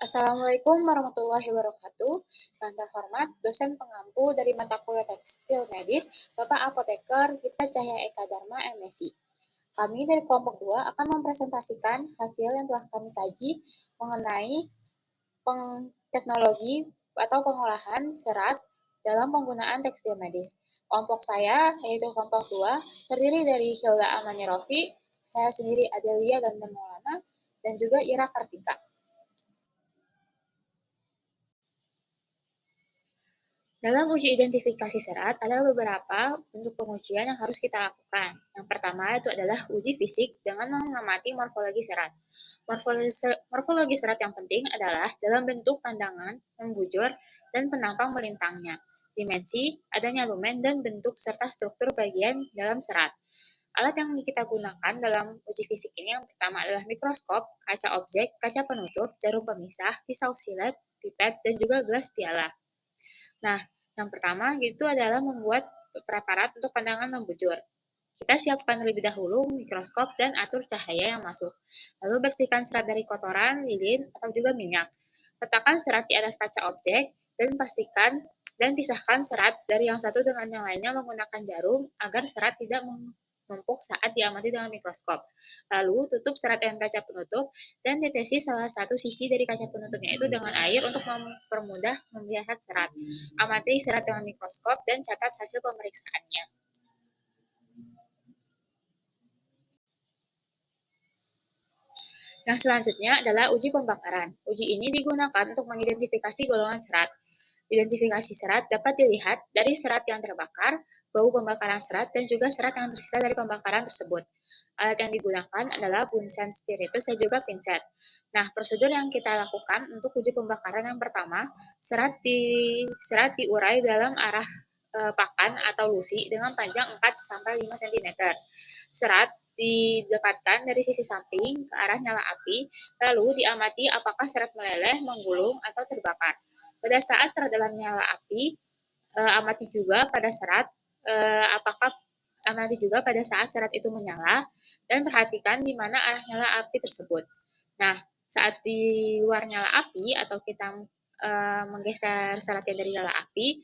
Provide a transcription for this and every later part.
Assalamualaikum warahmatullahi wabarakatuh. Yang terhormat, dosen pengampu dari mata kuliah tekstil medis, Bapak Apoteker Gita Cahya Eka Dharma, MSI. Kami dari kelompok 2 akan mempresentasikan hasil yang telah kami kaji mengenai teknologi atau pengolahan serat dalam penggunaan tekstil medis. Kelompok saya, yaitu kelompok 2, terdiri dari Hilda Amani Rofi, saya sendiri Adelia dan Maulana, dan juga Ira Kartika. Dalam uji identifikasi serat, ada beberapa bentuk pengujian yang harus kita lakukan. Yang pertama itu adalah uji fisik dengan mengamati morfologi serat. Morfologi serat yang penting adalah dalam bentuk pandangan, membujur, dan penampang melintangnya, dimensi, adanya lumen, dan bentuk serta struktur bagian dalam serat. Alat yang kita gunakan dalam uji fisik ini yang pertama adalah mikroskop, kaca objek, kaca penutup, jarum pemisah, pisau silet, pipet, dan juga gelas piala. Nah, yang pertama itu adalah membuat preparat untuk pandangan membujur. Kita siapkan terlebih dahulu mikroskop dan atur cahaya yang masuk. Lalu bersihkan serat dari kotoran, lilin, atau juga minyak. Letakkan serat di atas kaca objek dan pastikan dan pisahkan serat dari yang satu dengan yang lainnya menggunakan jarum agar serat tidak menumpuk saat diamati dengan mikroskop. Lalu tutup serat dengan kaca penutup dan detesi salah satu sisi dari kaca penutupnya itu dengan air untuk mempermudah melihat serat. Amati serat dengan mikroskop dan catat hasil pemeriksaannya. Yang selanjutnya adalah uji pembakaran. Uji ini digunakan untuk mengidentifikasi golongan serat. Identifikasi serat dapat dilihat dari serat yang terbakar, bau pembakaran serat, dan juga serat yang tersisa dari pembakaran tersebut. Alat yang digunakan adalah bunsen spiritus dan juga pinset. Nah, prosedur yang kita lakukan untuk uji pembakaran yang pertama, serat diurai dalam arah pakan atau lusi dengan panjang 4-5 cm. Serat didekatkan dari sisi samping ke arah nyala api, lalu diamati apakah serat meleleh, menggulung, atau terbakar. Pada saat serat dalam nyala api, amati juga pada serat apakah amati juga pada saat serat itu menyala dan perhatikan di mana arah nyala api tersebut. Nah, saat di luar nyala api atau kita menggeser seratnya dari nyala api,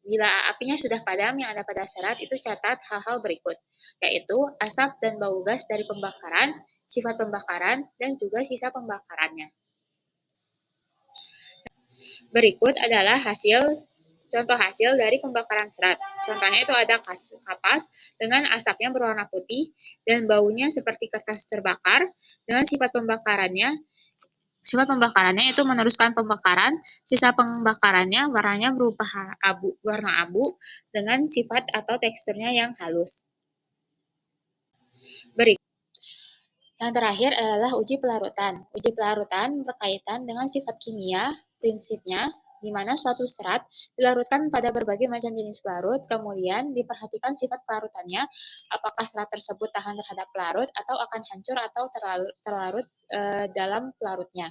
bila apinya sudah padam yang ada pada serat itu catat hal-hal berikut, yaitu asap dan bau gas dari pembakaran, sifat pembakaran, dan juga sisa pembakarannya. Berikut adalah contoh hasil dari pembakaran serat. Contohnya itu ada kapas dengan asapnya berwarna putih dan baunya seperti kertas terbakar dengan sifat pembakarannya itu meneruskan pembakaran, sisa pembakarannya warnanya berupa warna abu dengan sifat atau teksturnya yang halus. Berikut yang terakhir adalah uji pelarutan. Uji pelarutan berkaitan dengan sifat kimia, prinsipnya, di mana suatu serat dilarutkan pada berbagai macam jenis pelarut, kemudian diperhatikan sifat pelarutannya, apakah serat tersebut tahan terhadap pelarut atau akan hancur atau terlarut dalam pelarutnya.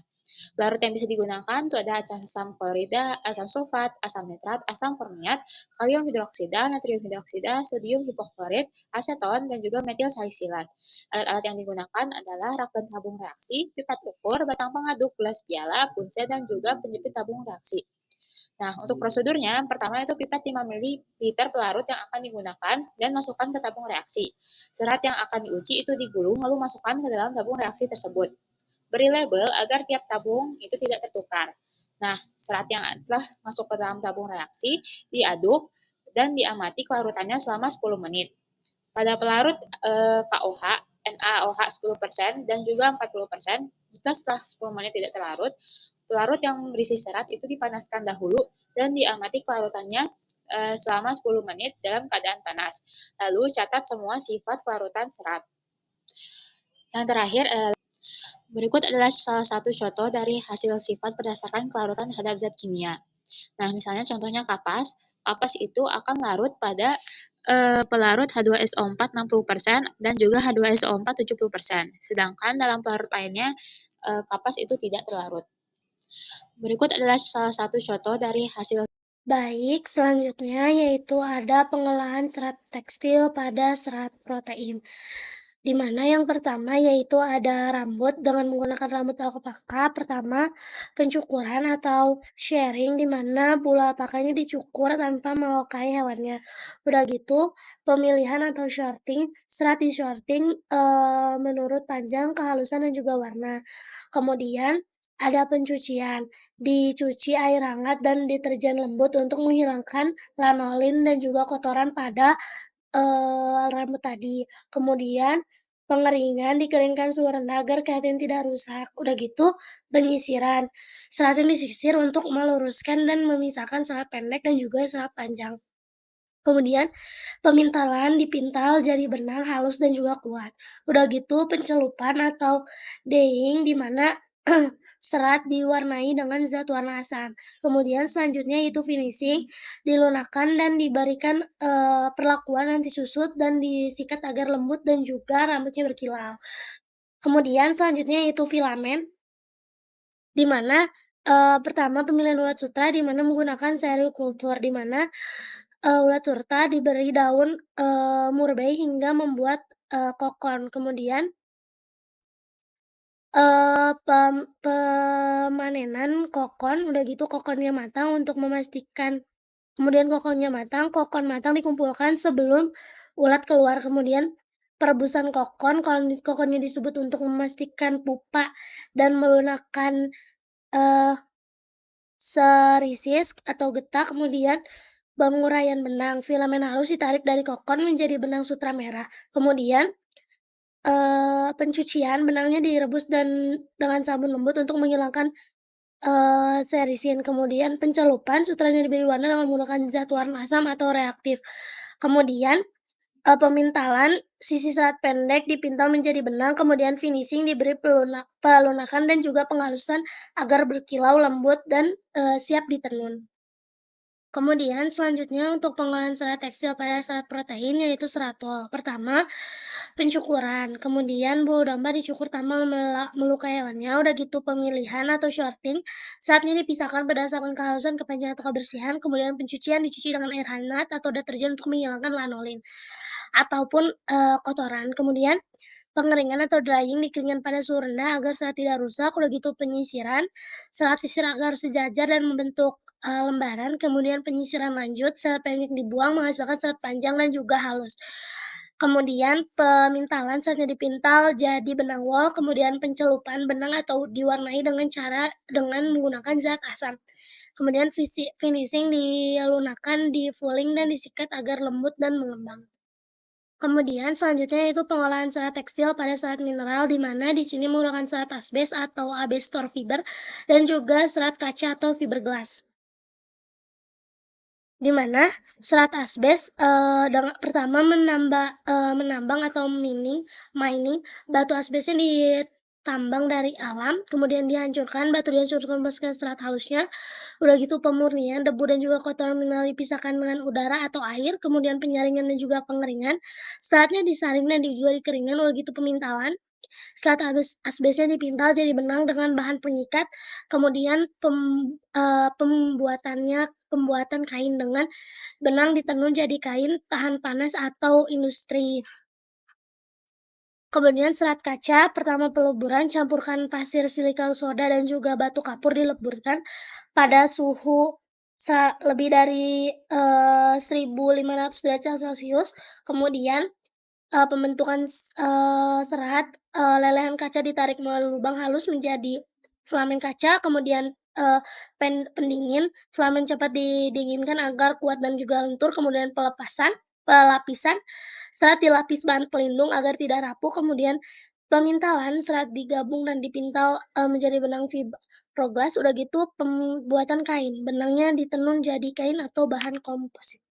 Larut yang bisa digunakan itu ada asam klorida, asam sulfat, asam nitrat, asam formiat, kalium hidroksida, natrium hidroksida, sodium hipoklorit, aseton, dan juga metil salisilat. Alat-alat yang digunakan adalah rak dan tabung reaksi, pipet ukur, batang pengaduk, gelas piala, punset, dan juga penjepit tabung reaksi. Nah, untuk prosedurnya, pertama itu pipet 5 ml pelarut yang akan digunakan dan masukkan ke tabung reaksi. Serat yang akan diuji itu digulung lalu masukkan ke dalam tabung reaksi tersebut. Beri label agar tiap tabung itu tidak tertukar. Nah, serat yang telah masuk ke dalam tabung reaksi diaduk dan diamati kelarutannya selama 10 menit. Pada pelarut KOH, NaOH 10% dan juga 40%, jika setelah 10 menit tidak terlarut, pelarut yang berisi serat itu dipanaskan dahulu dan diamati kelarutannya selama 10 menit dalam keadaan panas. Lalu catat semua sifat kelarutan serat. Yang terakhir berikut adalah salah satu contoh dari hasil sifat berdasarkan kelarutan terhadap zat kimia. Nah, misalnya contohnya kapas. Kapas itu akan larut pada pelarut H2SO4 60% dan juga H2SO4 70%. Sedangkan dalam pelarut lainnya, kapas itu tidak terlarut. Berikut adalah salah satu contoh dari hasil. Baik, selanjutnya yaitu ada pengolahan serat tekstil pada serat protein. Di mana yang pertama yaitu ada rambut dengan menggunakan rambut alpaka. Pertama, pencukuran atau shearing di mana bulu alpakanya dicukur tanpa melukai hewannya. Udah gitu, pemilihan atau shorting, serat di-shorting, menurut panjang, kehalusan, dan juga warna. Kemudian ada pencucian, dicuci air hangat dan deterjen lembut untuk menghilangkan lanolin dan juga kotoran pada rambut tadi. Kemudian pengeringan, dikeringkan suhu rendah agar keratin tidak rusak. Udah gitu penyisiran, seratnya disisir untuk meluruskan dan memisahkan serat pendek dan juga serat panjang. Kemudian pemintalan dipintal jadi benang halus dan juga kuat. Udah gitu pencelupan atau dyeing di mana serat diwarnai dengan zat warna asam. Kemudian selanjutnya itu finishing, dilunakkan dan diberikan, perlakuan anti susut dan disikat agar lembut dan juga rambutnya berkilau. Kemudian selanjutnya itu filamen, di mana, pertama pemilihan ulat sutra di mana menggunakan sericulture, di mana, ulat surta diberi daun, murbei hingga membuat, kokon. Kemudian, pemanenan kokon, udah gitu kokonnya matang untuk memastikan kemudian kokonnya matang, kokon matang dikumpulkan sebelum ulat keluar. Kemudian perebusan kokon, kokonnya disebut untuk memastikan pupa dan melunakkan, eee, serisis atau getah. Kemudian penguraian benang, filamen halus ditarik dari kokon menjadi benang sutra merah. Kemudian, pencucian, benangnya direbus dan dengan sabun lembut untuk menghilangkan, serisin. Kemudian pencelupan, sutranya diberi warna dengan menggunakan zat warna asam atau reaktif. Kemudian, pemintalan, sisi serat pendek dipintal menjadi benang, kemudian finishing diberi pelunakan dan juga penghalusan agar berkilau lembut dan, siap ditenun. Kemudian selanjutnya untuk pengolahan serat tekstil pada serat protein yaitu serat wol. Pertama, pencukuran, kemudian bulu domba dicukur tanpa melukai hewannya, udah gitu pemilihan atau shorting, seratnya dipisahkan berdasarkan kehalusan, kepanjangan, atau kebersihan, kemudian pencucian dicuci dengan air hangat atau deterjen untuk menghilangkan lanolin ataupun, kotoran. Kemudian pengeringan atau drying dikeringkan pada suhu rendah agar serat tidak rusak, udah gitu penyisiran, serat sisir agar sejajar dan membentuk, lembaran, kemudian penyisiran lanjut, serat pendek dibuang menghasilkan serat panjang dan juga halus. Kemudian pemintalan, seratnya dipintal jadi benang wol, kemudian pencelupan benang atau diwarnai dengan menggunakan zat asam. Kemudian finishing dilunakkan, di-fulling dan disikat agar lembut dan mengembang. Kemudian selanjutnya itu pengolahan serat tekstil pada serat mineral, di mana di sini menggunakan serat asbes atau asbestos fiber dan juga serat kaca atau fiberglass. Di mana serat asbes, pertama menambang atau mining, batu asbesnya ditambang dari alam, kemudian dihancurkan, batu dihancurkan berdasarkan serat halusnya, udah gitu pemurnian, debu dan juga kotoran mineral dipisahkan dengan udara atau air, kemudian penyaringan dan juga pengeringan, seratnya disaring dan juga dikeringkan, udah gitu pemintalan, serat asbesnya dipintal jadi benang dengan bahan pengikat, kemudian pembuatan kain dengan benang ditenun jadi kain tahan panas atau industri. Kemudian serat kaca, pertama peluburan, campurkan pasir silika soda dan juga batu kapur dileburkan pada suhu lebih dari, 1.500 derajat Celcius. Kemudian pembentukan serat, lelehan kaca ditarik melalui lubang halus menjadi filamen kaca, kemudian, eee, pendingin, filamen cepat didinginkan agar kuat dan juga lentur, kemudian pelapisan, serat dilapis bahan pelindung agar tidak rapuh, kemudian pemintalan, serat digabung dan dipintal, menjadi benang fiberglass, udah gitu pembuatan kain, benangnya ditenun jadi kain atau bahan komposit.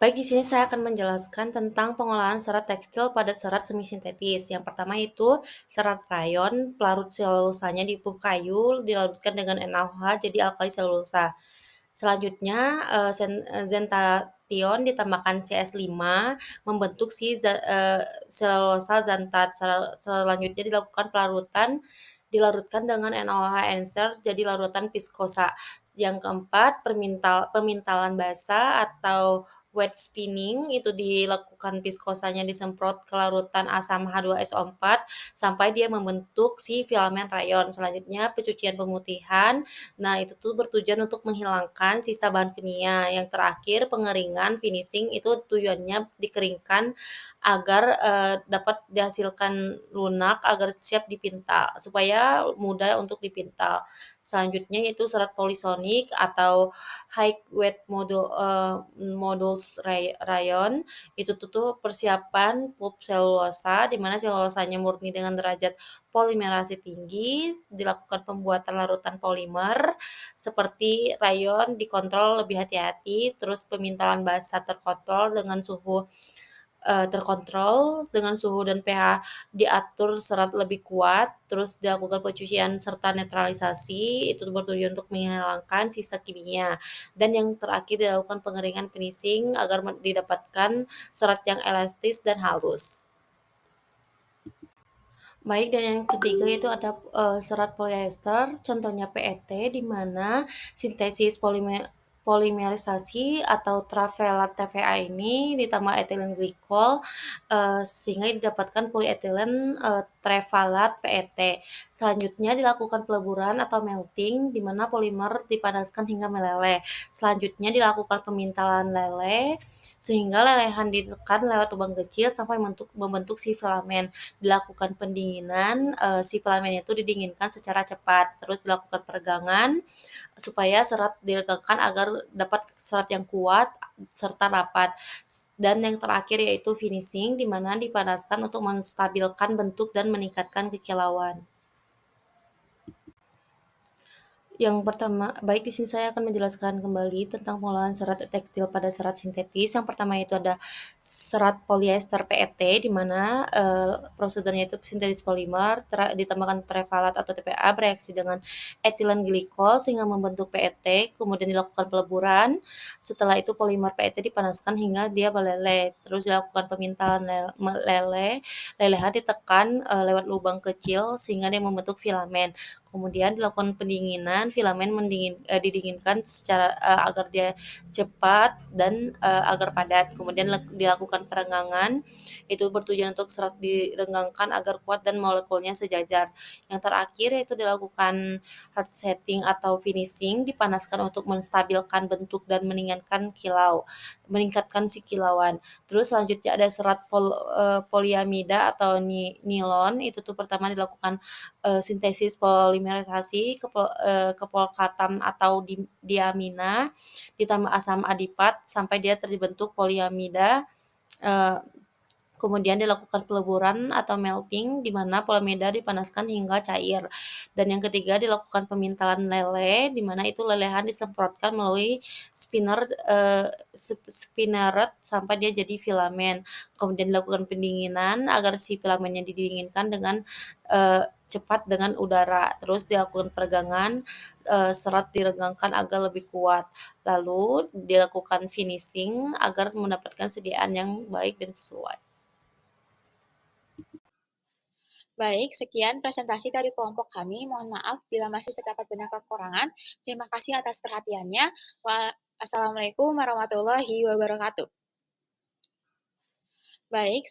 Baik, di sini saya akan menjelaskan tentang pengolahan serat tekstil pada serat semi-sintetis. Yang pertama itu serat rayon, pelarut selulosanya di pulp kayu, dilarutkan dengan NaOH jadi alkali selulosa. Selanjutnya, zentation ditambahkan CS5 membentuk selulosa xantat. Selanjutnya dilakukan pelarutan, dilarutkan dengan NaOH encer jadi larutan viskosa. Yang keempat, pemintalan basa atau wet spinning itu dilakukan viskosanya disemprot ke larutan asam H2SO4 sampai dia membentuk si filamen rayon. Selanjutnya pencucian pemutihan, nah itu tuh bertujuan untuk menghilangkan sisa bahan kimia. Yang terakhir pengeringan finishing itu tujuannya dikeringkan agar, dapat dihasilkan lunak agar siap dipintal, supaya mudah untuk dipintal. Selanjutnya yaitu serat polisonik atau high weight modules rayon, itu tuh persiapan pulp selulosa, di mana selulosanya murni dengan derajat polimerase tinggi, dilakukan pembuatan larutan polimer seperti rayon dikontrol lebih hati-hati, terus pemintalan basa terkontrol dengan suhu terkontrol dengan suhu dan pH diatur serat lebih kuat, terus dilakukan pencucian serta netralisasi, itu bertujuan untuk menghilangkan sisa kimia. Dan yang terakhir dilakukan pengeringan finishing agar didapatkan serat yang elastis dan halus. Baik, dan yang ketiga itu ada serat polyester, contohnya PET, di mana sintesis polimerisasi atau travelat TVA ini ditambah etilen glikol sehingga didapatkan polietilen trevalat PET. Selanjutnya dilakukan peleburan atau melting, di mana polimer dipanaskan hingga meleleh. Selanjutnya dilakukan pemintalan leleh sehingga lelehan ditekan lewat lubang kecil sampai membentuk si filamen. Dilakukan pendinginan, si filamen itu didinginkan secara cepat, terus dilakukan peregangan supaya serat diregangkan agar dapat serat yang kuat serta rapat. Dan yang terakhir yaitu finishing, di mana dipanaskan untuk menstabilkan bentuk dan meningkatkan kekilauan. Yang pertama, baik di sini saya akan menjelaskan kembali tentang pengolahan serat tekstil pada serat sintetis. Yang pertama itu ada serat polyester PET, di mana prosedurnya itu sintetis polimer ditambahkan trevalat atau TPA bereaksi dengan etilen glikol sehingga membentuk PET. Kemudian dilakukan peleburan. Setelah itu polimer PET dipanaskan hingga dia meleleh. Terus dilakukan pemintalan lelehan ditekan lewat lubang kecil sehingga dia membentuk filamen. Kemudian dilakukan pendinginan, filamen didinginkan secara agar dia cepat dan agar padat. Kemudian dilakukan perenggangan, itu bertujuan untuk serat direnggangkan agar kuat dan molekulnya sejajar. Yang terakhir yaitu dilakukan hard setting atau finishing, dipanaskan untuk menstabilkan bentuk dan meningkatkan si kilauan. Terus selanjutnya ada serat poliamida atau nilon, itu tuh pertama dilakukan sintesis polimerisasi ke polkatam atau diamina ditambah asam adipat sampai dia terbentuk poliamida. eee Kemudian dilakukan peleburan atau melting, di mana polimida dipanaskan hingga cair. Dan yang ketiga dilakukan pemintalan lele, di mana itu lelehan disemprotkan melalui spinneret sampai dia jadi filamen. Kemudian dilakukan pendinginan agar si filamennya didinginkan dengan cepat dengan udara. Terus dilakukan peregangan, serat diregangkan agar lebih kuat. Lalu dilakukan finishing agar mendapatkan sediaan yang baik dan sesuai. Baik, sekian presentasi dari kelompok kami. Mohon maaf bila masih terdapat banyak kekurangan. Terima kasih atas perhatiannya. Assalamualaikum warahmatullahi wabarakatuh. Baik.